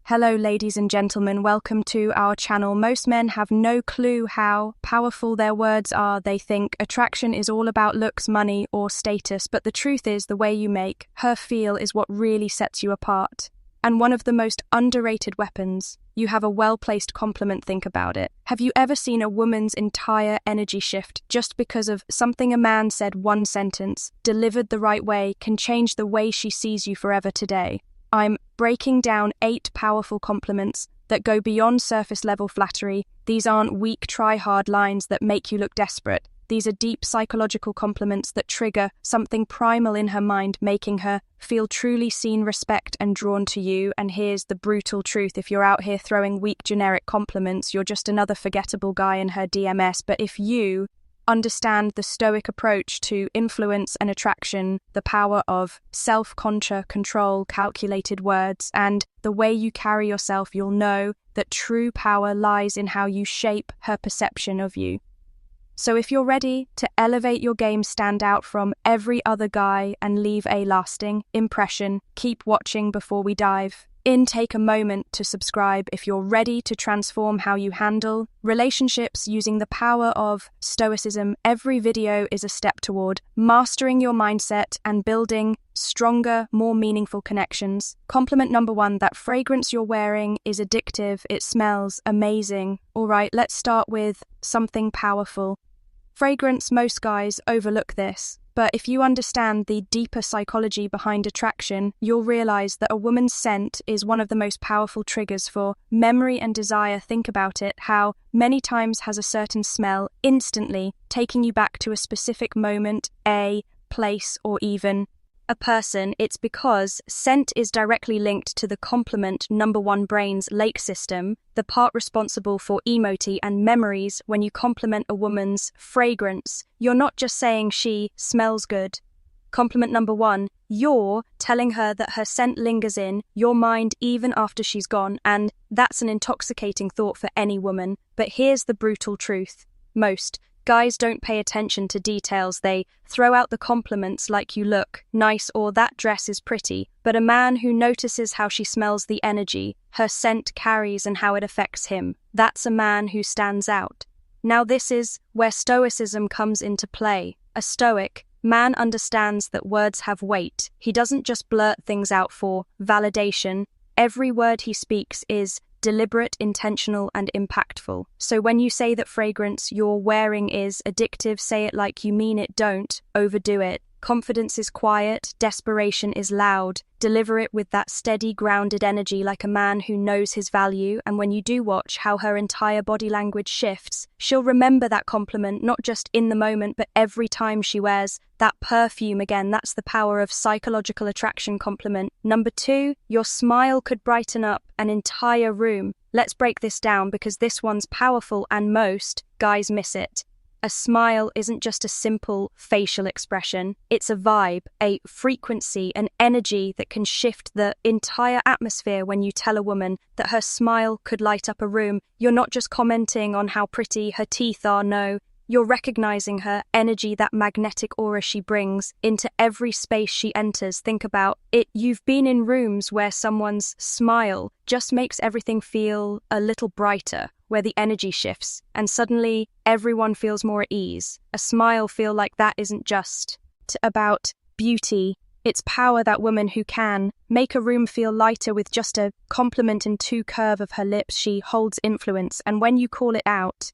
Hello, ladies and gentlemen, welcome to our channel. Most men have no clue how powerful their words are. They think attraction is all about looks, money, or status, but the truth is the way you make her feel is what really sets you apart. And one of the most underrated weapons, you have a well-placed compliment. Think about it. Have you ever seen a woman's entire energy shift just because of something a man said? One sentence, delivered the right way, can change the way she sees you forever today. I'm breaking down 8 powerful compliments that go beyond surface-level flattery. These aren't weak, try-hard lines that make you look desperate. These are deep psychological compliments that trigger something primal in her mind, making her feel truly seen, respect, and drawn to you. And here's the brutal truth. If you're out here throwing weak, generic compliments, you're just another forgettable guy in her DMS. But if you understand the Stoic approach to influence and attraction, the power of self-conscious control, calculated words, and the way you carry yourself, you'll know that true power lies in how you shape her perception of you. So if you're ready to elevate your game, stand out from every other guy, and leave a lasting impression, keep watching before we dive in. Take a moment to subscribe if you're ready to transform how you handle relationships using the power of Stoicism. Every video is a step toward mastering your mindset and building stronger, more meaningful connections. Compliment number 1, that fragrance you're wearing is addictive. It smells amazing. All right, let's start with something powerful. Fragrance, most guys overlook this. But if you understand the deeper psychology behind attraction, you'll realize that a woman's scent is one of the most powerful triggers for memory and desire. Think about it. How many times has a certain smell instantly taking you back to a specific moment, a place, or even a person? It's because scent is directly linked to the compliment number 1 brain's lake system, the part responsible for emotion and memories. When you compliment a woman's fragrance, you're not just saying she smells good. Compliment number 1, you're telling her that her scent lingers in your mind even after she's gone, and that's an intoxicating thought for any woman. But here's the brutal truth. Most guys don't pay attention to details. They throw out the compliments like "you look nice" or "that dress is pretty." But a man who notices how she smells, the energy her scent carries, and how it affects him, that's a man who stands out. Now this is where Stoicism comes into play. A Stoic man understands that words have weight. He doesn't just blurt things out for validation. Every word he speaks is deliberate, intentional, and impactful. So when you say that fragrance you're wearing is addictive, say it like you mean it. Don't overdo it. Confidence is quiet, desperation is loud. Deliver it with that steady, grounded energy like a man who knows his value. And when you do watch how her entire body language shifts, she'll remember that compliment, not just in the moment, but every time she wears that perfume again. That's the power of psychological attraction. Compliment number 2, your smile could brighten up an entire room. Let's break this down because this one's powerful and most guys miss it. A smile isn't just a simple facial expression. It's a vibe, a frequency, an energy that can shift the entire atmosphere. When you tell a woman that her smile could light up a room, you're not just commenting on how pretty her teeth are. No, you're recognizing her energy, that magnetic aura she brings into every space she enters. Think about it. You've been in rooms where someone's smile just makes everything feel a little brighter, where the energy shifts, and suddenly everyone feels more at ease. A smile feel like that isn't just about beauty. It's power. That woman who can make a room feel lighter with just a compliment and 2 curve of her lips. She holds influence, and when you call it out,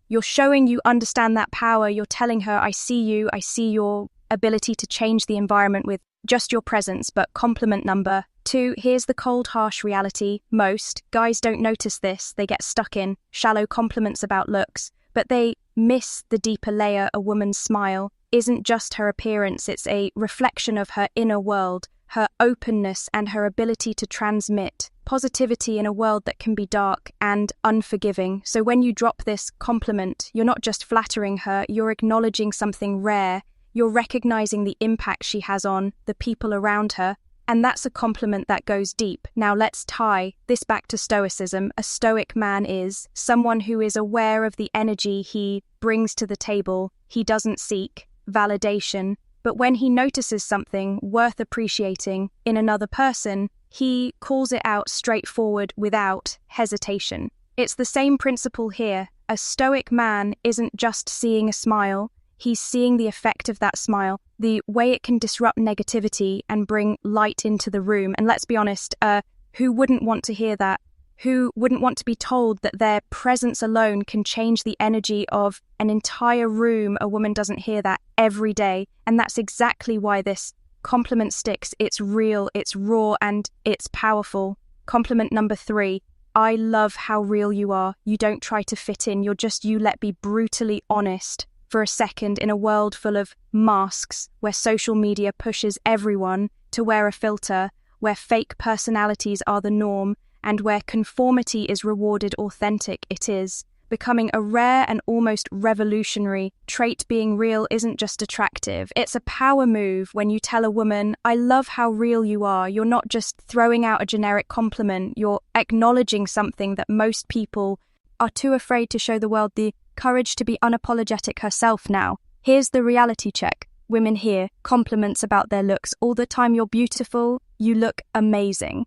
you're showing you understand that power. You're telling her, I see you, I see your ability to change the environment with just your presence. But compliment number 2, here's the cold, harsh reality. Most guys don't notice this. They get stuck in shallow compliments about looks, but they miss the deeper layer. A woman's smile isn't just her appearance. It's a reflection of her inner world, her openness, and her ability to transmit positivity in a world that can be dark and unforgiving. So when you drop this compliment, you're not just flattering her, you're acknowledging something rare. You're recognizing the impact she has on the people around her. And that's a compliment that goes deep. Now let's tie this back to Stoicism. A Stoic man is someone who is aware of the energy he brings to the table. He doesn't seek validation, but when he notices something worth appreciating in another person, He calls it out straightforward without hesitation. It's the same principle here. A stoic man isn't just seeing a smile, he's seeing the effect of that smile, the way it can disrupt negativity and bring light into the room. And let's be honest, who wouldn't want to hear that? Who wouldn't want to be told that their presence alone can change the energy of an entire room? A woman doesn't hear that every day. And that's exactly why this compliment sticks. It's real, it's raw, and it's powerful. Compliment number 3. I love how real you are. You don't try to fit in. You're just you. Let be brutally honest for a second in a world full of masks, where social media pushes everyone to wear a filter, where fake personalities are the norm, and where conformity is rewarded. Authentic it is, becoming a rare and almost revolutionary trait. Being real isn't just attractive, it's a power move. When you tell a woman, I love how real you are, you're not just throwing out a generic compliment, you're acknowledging something that most people are too afraid to show the world the courage to be unapologetic herself now. Here's the reality check. Women hear compliments about their looks all the time. You're beautiful, you look amazing.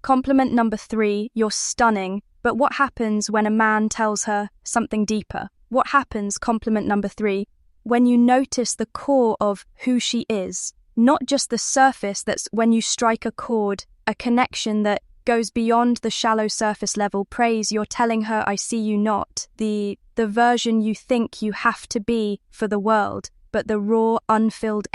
Compliment number 3, you're stunning. But what happens when a man tells her something deeper? What happens, compliment number 3, when you notice the core of who she is? Not just the surface. That's when you strike a chord, a connection that goes beyond the shallow surface level praise. You're telling her, I see you not the version you think you have to be for the world, but the raw, unfilled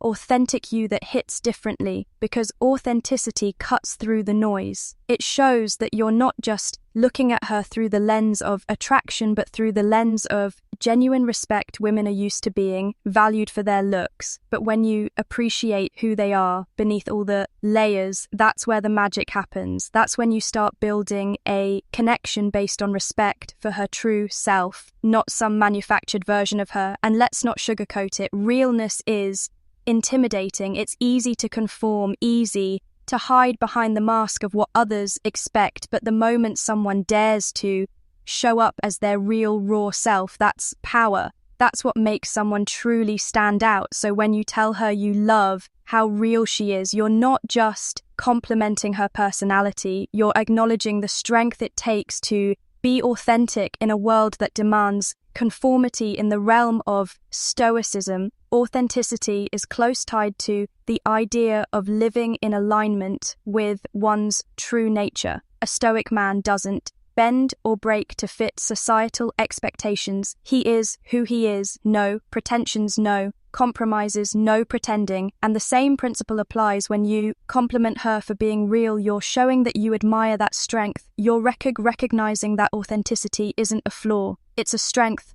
authentic you that hits differently, because authenticity cuts through the noise. It shows that you're not just looking at her through the lens of attraction, but through the lens of genuine respect. Women are used to being valued for their looks, but when you appreciate who they are beneath all the layers, that's where the magic happens. That's when you start building a connection based on respect for her true self, not some manufactured version of her. And let's not sugarcoat it. Realness is intimidating. It's easy to conform, easy to hide behind the mask of what others expect. But the moment someone dares to show up as their real, raw self, that's power. That's what makes someone truly stand out. So when you tell her you love how real she is, you're not just complimenting her personality, you're acknowledging the strength it takes to be authentic in a world that demands conformity. In the realm of stoicism, authenticity is close tied to the idea of living in alignment with one's true nature. A stoic man doesn't bend or break to fit societal expectations. He is who he is. No pretensions, no compromises, no pretending. And the same principle applies when you compliment her for being real. You're showing that you admire that strength. You're recognizing that authenticity isn't a flaw. It's a strength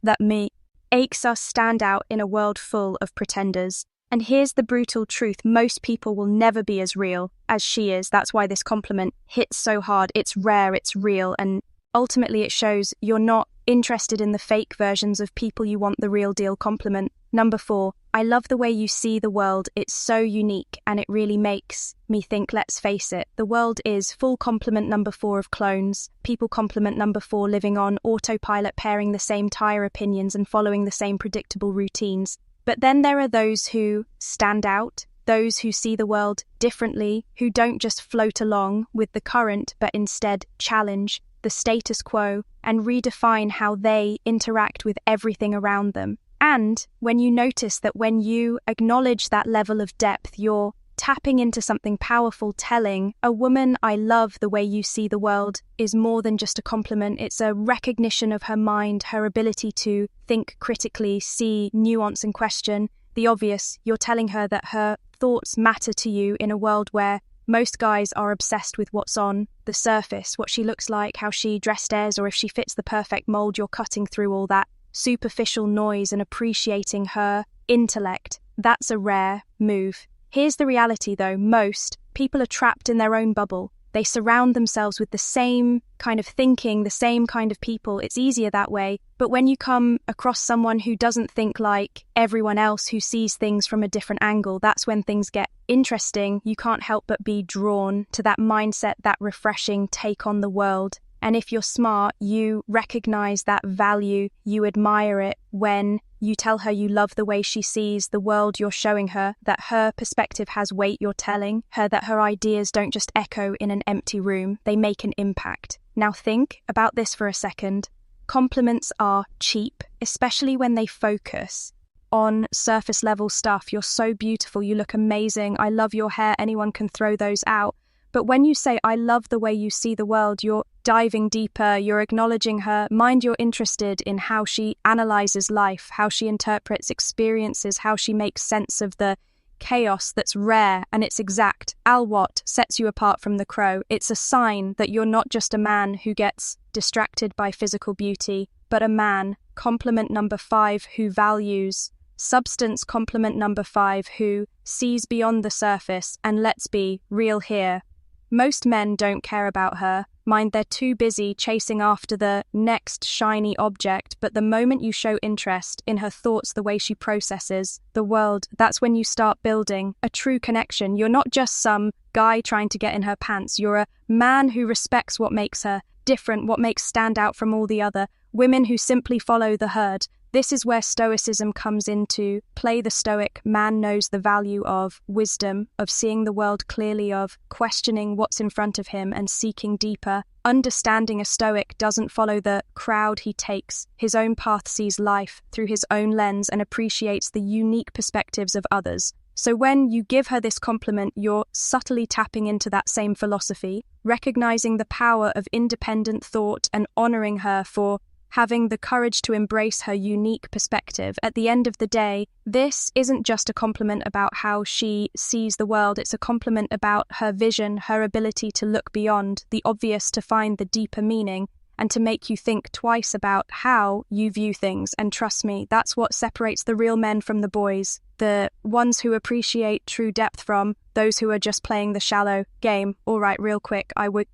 that makes us stand out in a world full of pretenders. And here's the brutal truth. Most people will never be as real as she is. That's why this compliment hits so hard. It's rare, it's real, and ultimately it shows you're not interested in the fake versions of people. You want the real deal. Compliment number 4, I love the way you see the world. It's so unique, and it really makes me think. Let's face it, the world is full. Compliment number 4 of clones. People. Compliment number 4, living on autopilot, pairing the same tire opinions and following the same predictable routines. But then there are those who stand out, those who see the world differently, who don't just float along with the current, but instead challenge the status quo and redefine how they interact with everything around them. And when you notice that when you acknowledge that level of depth, you're tapping into something powerful. Telling a woman, I love the way you see the world, is more than just a compliment. It's a recognition of her mind, her ability to think critically, see nuance and question the obvious. You're telling her that her thoughts matter to you in a world where most guys are obsessed with what's on the surface, what she looks like, how she dresses, or if she fits the perfect mold. You're cutting through all that superficial noise and appreciating her intellect. That's a rare move. Here's the reality though, most people are trapped in their own bubble. They surround themselves with the same kind of thinking, the same kind of people. It's easier that way. But when you come across someone who doesn't think like everyone else, who sees things from a different angle, that's when things get interesting. You can't help but be drawn to that mindset, that refreshing take on the world. And if you're smart, you recognize that value, you admire it when you tell her you love the way she sees the world. You're showing her that her perspective has weight. You're telling her that her ideas don't just echo in an empty room, they make an impact. Now think about this for a second. Compliments are cheap, especially when they focus on surface level stuff. You're so beautiful, you look amazing, I love your hair, anyone can throw those out. But when you say, I love the way you see the world, you're diving deeper, you're acknowledging her mind, you're interested in how she analyzes life, how she interprets experiences, how she makes sense of the chaos that's rare and it's exact. What sets you apart from the crow? It's a sign that you're not just a man who gets distracted by physical beauty, but a man, compliment number 5, who values substance. Compliment number 5, who sees beyond the surface. And let's be real here. Most men don't care about her. Mind, they're too busy chasing after the next shiny object, but the moment you show interest in her thoughts, the way she processes the world, that's when you start building a true connection. You're not just some guy trying to get in her pants. You're a man who respects what makes her different, what makes stand out from all the other women who simply follow the herd. This is where stoicism comes into play. The stoic man knows the value of wisdom, of seeing the world clearly, of questioning what's in front of him and seeking deeper. Understanding a stoic doesn't follow the crowd, he takes his own path, sees life through his own lens, and appreciates the unique perspectives of others. So when you give her this compliment, you're subtly tapping into that same philosophy, recognizing the power of independent thought and honoring her for having the courage to embrace her unique perspective. At the end of the day, this isn't just a compliment about how she sees the world, it's a compliment about her vision, her ability to look beyond the obvious, to find the deeper meaning, and to make you think twice about how you view things. And trust me, that's what separates the real men from the boys, the ones who appreciate true depth from those who are just playing the shallow game. All right, real quick, I would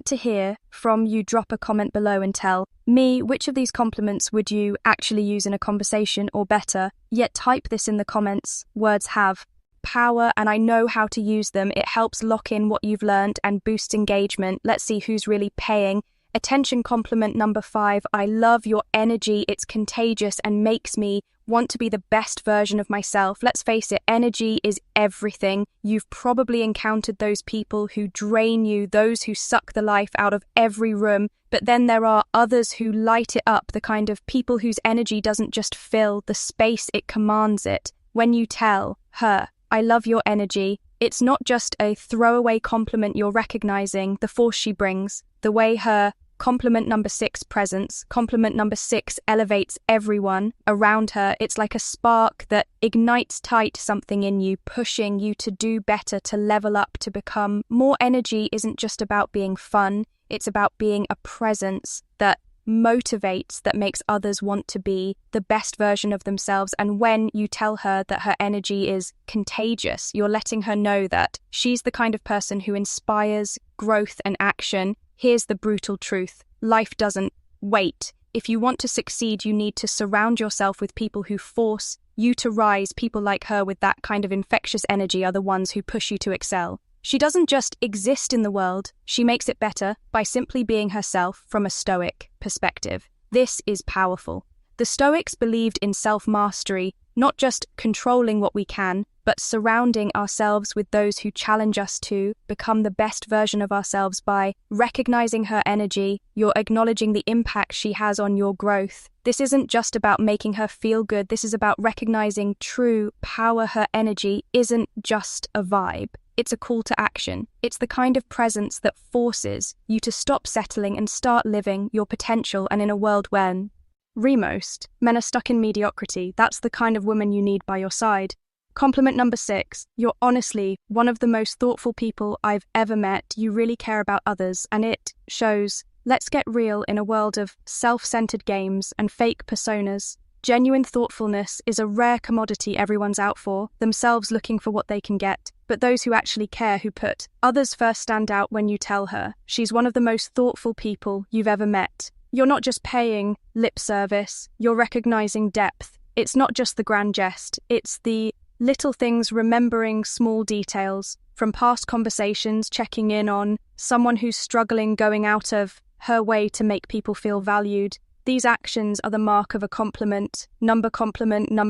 to hear from you. Drop a comment below and tell me which of these compliments would you actually use in a conversation, or better yet, type this in the comments. Words have power and I know how to use them. It helps lock in what you've learned and boost engagement. Let's see who's really paying attention. Compliment number 5, I love your energy. It's contagious and makes me want to be the best version of myself. Let's face it, energy is everything. You've probably encountered those people who drain you, those who suck the life out of every room, but then there are others who light it up, the kind of people whose energy doesn't just fill the space, it commands it. When you tell her, I love your energy, it's not just a throwaway compliment. You're recognizing the force she brings, the way her compliment number 6 presence. Compliment number 6 elevates everyone around her. It's like a spark that ignites something in you, pushing you to do better, to level up, to become more. Energy isn't just about being fun. It's about being a presence that motivates, that makes others want to be the best version of themselves. And when you tell her that her energy is contagious, you're letting her know that she's the kind of person who inspires growth and action. Here's the brutal truth. Life doesn't wait. If you want to succeed, you need to surround yourself with people who force you to rise. People like her with that kind of infectious energy are the ones who push you to excel. She doesn't just exist in the world, she makes it better by simply being herself from a stoic perspective. This is powerful. The Stoics believed in self-mastery, not just controlling what we can, but surrounding ourselves with those who challenge us to become the best version of ourselves. By recognizing her energy, you're acknowledging the impact she has on your growth. This isn't just about making her feel good, this is about recognizing true power. Her energy isn't just a vibe, it's a call to action. It's the kind of presence that forces you to stop settling and start living your potential. And in a world when most men are stuck in mediocrity, that's the kind of woman you need by your side. Compliment number 6, you're honestly one of the most thoughtful people I've ever met. You really care about others, and it shows. Let's get real. In a world of self-centered games and fake personas, genuine thoughtfulness is a rare commodity. Everyone's out for themselves, looking for what they can get. But those who actually care, who put others first, stand out. When you tell her she's one of the most thoughtful people you've ever met, you're not just paying lip service, you're recognizing depth. It's not just the grand jest, it's the little things, remembering small details from past conversations, checking in on someone who's struggling, going out of her way to make people feel valued. These actions are the mark of a compliment number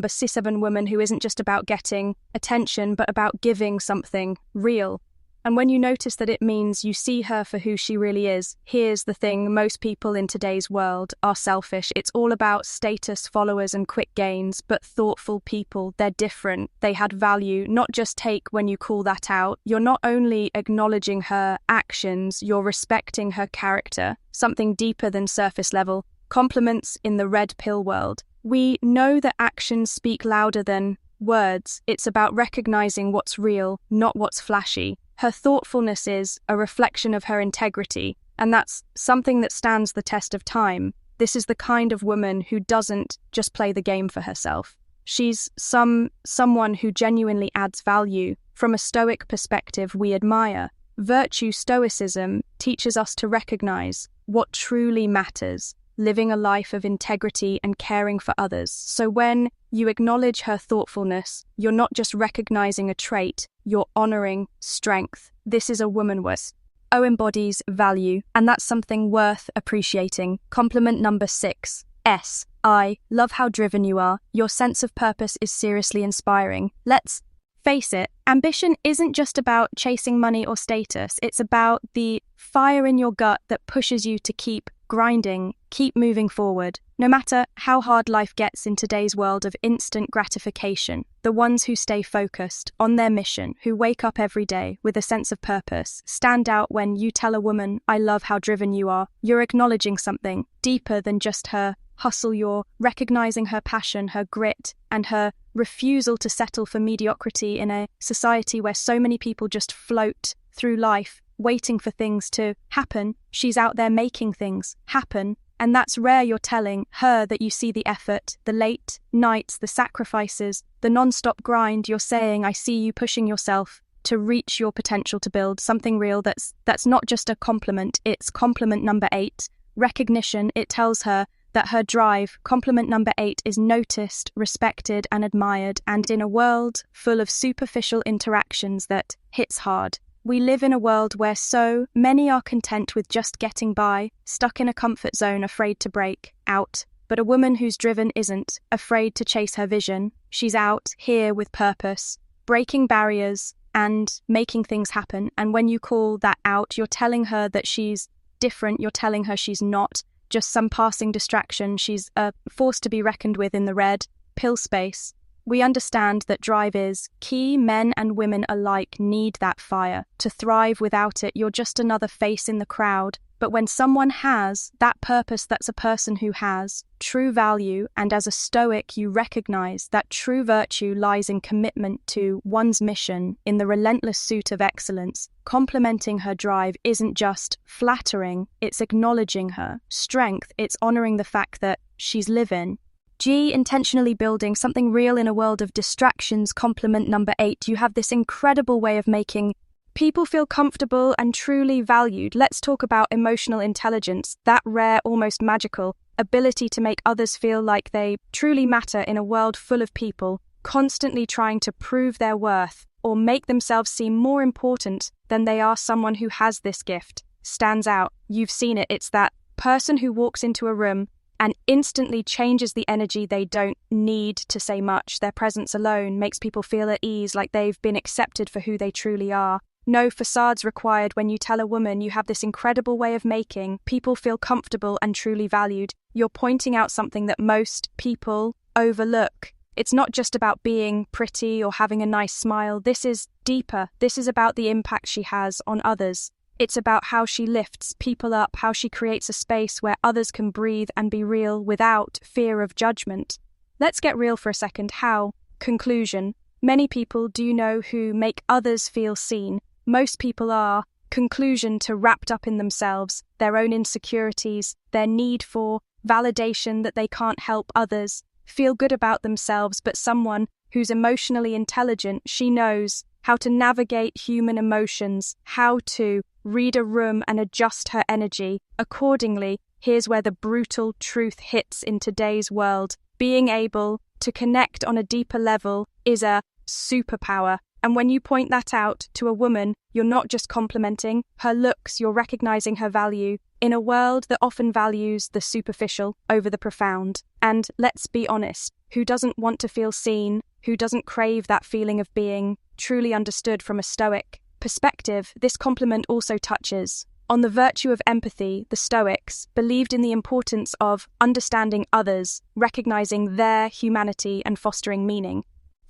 7 woman who isn't just about getting attention, but about giving something real. And when you notice that it means you see her for who she really is, here's the thing, most people in today's world are selfish. It's all about status, followers, and quick gains, but thoughtful people, they're different. They had value, not just take when you call that out. You're not only acknowledging her actions, you're respecting her character, something deeper than surface level. Compliments in the red pill world. We know that actions speak louder than words. It's about recognizing what's real, not what's flashy. Her thoughtfulness is a reflection of her integrity, and that's something that stands the test of time. This is the kind of woman who doesn't just play the game for herself. She's someone who genuinely adds value. From a stoic perspective, we admire. Virtue stoicism teaches us to recognize what truly matters, living a life of integrity and caring for others. So when you acknowledge her thoughtfulness, you're not just recognizing a trait, you're honoring strength. This is a woman worth. O embodies value, and that's something worth appreciating. Compliment number 6. S. I love how driven you are. Your sense of purpose is seriously inspiring. Let's face it, ambition isn't just about chasing money or status. It's about the fire in your gut that pushes you to keep grinding, keep moving forward. No matter how hard life gets in today's world of instant gratification, the ones who stay focused on their mission, who wake up every day with a sense of purpose, stand out. When you tell a woman, I love how driven you are, you're acknowledging something deeper than just her hustle. You're recognizing her passion, her grit, and her refusal to settle for mediocrity in a society where so many people just float through life waiting for things to happen. She's out there making things happen, and that's rare. You're telling her that you see the effort, the late nights, the sacrifices, the non-stop grind. You're saying, I see you pushing yourself to reach your potential, to build something real. That's not just a compliment. It's compliment number 8, recognition. It tells her that her drive, compliment number 8, is noticed, respected, and admired. And in a world full of superficial interactions that hits hard, we live in a world where so many are content with just getting by, stuck in a comfort zone, afraid to break out. But a woman who's driven isn't afraid to chase her vision. She's out here with purpose, breaking barriers and making things happen. And when you call that out, you're telling her that she's different. You're telling her she's not just some passing distraction. She's a force to be reckoned with in the red pill space. We understand that drive is key. Men and women alike need that fire to thrive. Without it, you're just another face in the crowd. But when someone has that purpose, that's a person who has true value. And as a Stoic, you recognize that true virtue lies in commitment to one's mission, in the relentless pursuit of excellence. Complimenting her drive isn't just flattering, it's acknowledging her strength. It's honoring the fact that she's living. G. Intentionally building something real in a world of distractions. Compliment number 8. You have this incredible way of making people feel comfortable and truly valued. Let's talk about emotional intelligence, that rare, almost magical ability to make others feel like they truly matter in a world full of people constantly trying to prove their worth or make themselves seem more important than they are. Someone who has this gift stands out. You've seen it. It's that person who walks into a room and instantly changes the energy. They don't need to say much. Their presence alone makes people feel at ease, like they've been accepted for who they truly are. No facades required. When you tell a woman you have this incredible way of making people feel comfortable and truly valued, you're pointing out something that most people overlook. It's not just about being pretty or having a nice smile. This is deeper. This is about the impact she has on others. It's about how she lifts people up, how she creates a space where others can breathe and be real without fear of judgment. Let's get real for a second. How? Conclusion. Many people do you know who make others feel seen. Most people are, conclusion, to wrapped up in themselves, their own insecurities, their need for validation that they can't help others feel good about themselves. But someone who's emotionally intelligent, she knows how to navigate human emotions, how to read a room and adjust her energy accordingly. Here's where the brutal truth hits in today's world. Being able to connect on a deeper level is a superpower. And when you point that out to a woman, you're not just complimenting her looks, you're recognizing her value in a world that often values the superficial over the profound. And let's be honest, who doesn't want to feel seen? Who doesn't crave that feeling of being truly understood from a Stoic perspective? This compliment also touches on the virtue of empathy. The Stoics believed in the importance of understanding others, recognizing their humanity and fostering meaning.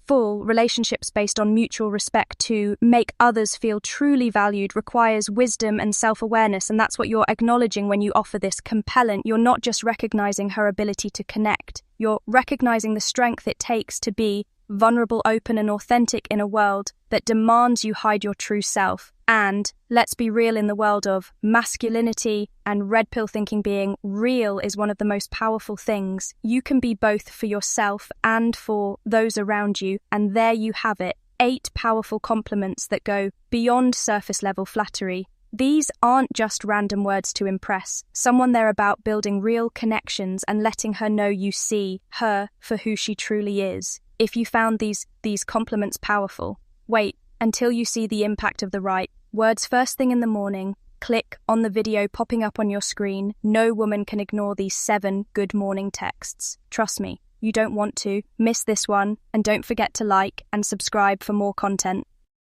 Full relationships based on mutual respect to make others feel truly valued requires wisdom and self-awareness, and that's what you're acknowledging when you offer this compellant. You're not just recognizing her ability to connect, you're recognizing the strength it takes to be vulnerable, open, and authentic in a world that demands you hide your true self. And let's be real, in the world of masculinity and red pill thinking, being real is one of the most powerful things. You can be both for yourself and for those around you. And there you have it, 8 powerful compliments that go beyond surface level flattery. These aren't just random words to impress someone. They're about building real connections and letting her know you see her for who she truly is. If you found these compliments powerful, wait until you see the impact of the right words first thing in the morning. Click on the video popping up on your screen. No woman can ignore these 7 good morning texts. Trust me, you don't want to miss this one, and don't forget to like and subscribe for more content.